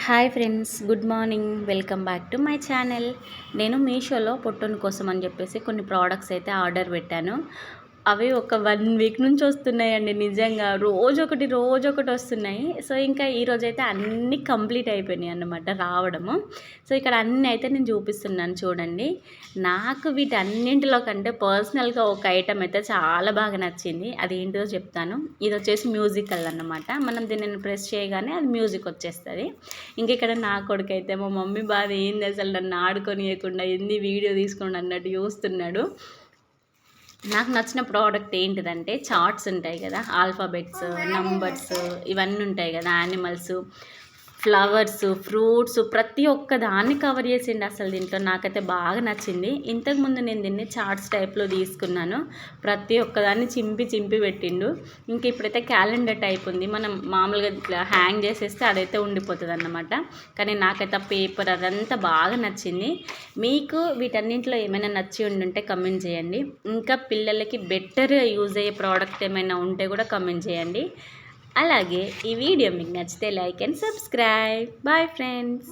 Hi friends, good morning. Welcome back to my channel. నేను మీషోలో పొట్టోని కోసం అని చెప్పేసి కొన్ని ప్రోడక్ట్స్ అయితే ఆర్డర్ పెట్టాను. అవి ఒక 1 వీక్ నుంచి వస్తున్నాయండి. నిజంగా రోజొకటి వస్తున్నాయి. సో ఇంకా ఈరోజైతే అన్నీ కంప్లీట్ అయిపోయినాయి అన్నమాట రావడము. సో ఇక్కడ అన్నీ అయితే నేను చూపిస్తున్నాను చూడండి. నాకు వీటన్నింటిలో కంటే పర్సనల్గా ఒక ఐటమ్ అయితే చాలా బాగా నచ్చింది. అది ఏంటిదో చెప్తాను. ఇది వచ్చేసి మ్యూజికల్ అన్నమాట. మనం దీనిని ప్రెస్ చేయగానే అది మ్యూజిక్ వచ్చేస్తుంది. ఇంక ఇక్కడ నా కొడుకైతే మా మమ్మీ బాధ ఏంది, అసలు నన్ను ఆడుకొనియకుండా ఏంది వీడియో తీసుకోండి అన్నట్టు చూస్తున్నాడు. నాకు నచ్చిన ప్రోడక్ట్ ఏంటిదంటే చార్ట్స్ ఉంటాయి కదా, ఆల్ఫాబెట్స్, నంబర్స్, ఇవన్నీ ఉంటాయి కదా, యానిమల్స్, ఫ్లవర్స్, ఫ్రూట్స్, ప్రతి ఒక్క దాన్ని కవర్ చేసిండు అసలు దీంట్లో. నాకైతే బాగా నచ్చింది. ఇంతకుముందు నేను దీన్ని చార్ట్స్ టైప్లో తీసుకున్నాను. ప్రతి ఒక్కదాన్ని చింపి పెట్టిండు. ఇంక ఇప్పుడైతే క్యాలెండర్ టైప్ ఉంది. మనం మామూలుగా ఇట్లా హ్యాంగ్ చేసేస్తే అదైతే ఉండిపోతుంది అన్నమాట. కానీ నాకైతే పేపర్ అదంతా బాగా నచ్చింది. మీకు వీటన్నింటిలో ఏమైనా నచ్చి ఉండుంటే కమెంట్ చేయండి. ఇంకా పిల్లలకి బెటర్ యూజ్ అయ్యే ప్రోడక్ట్ ఏమైనా ఉంటే కూడా కమెంట్ చేయండి. అలాగే ఈ వీడియో మీకు నచ్చితే like and subscribe. Bye friends.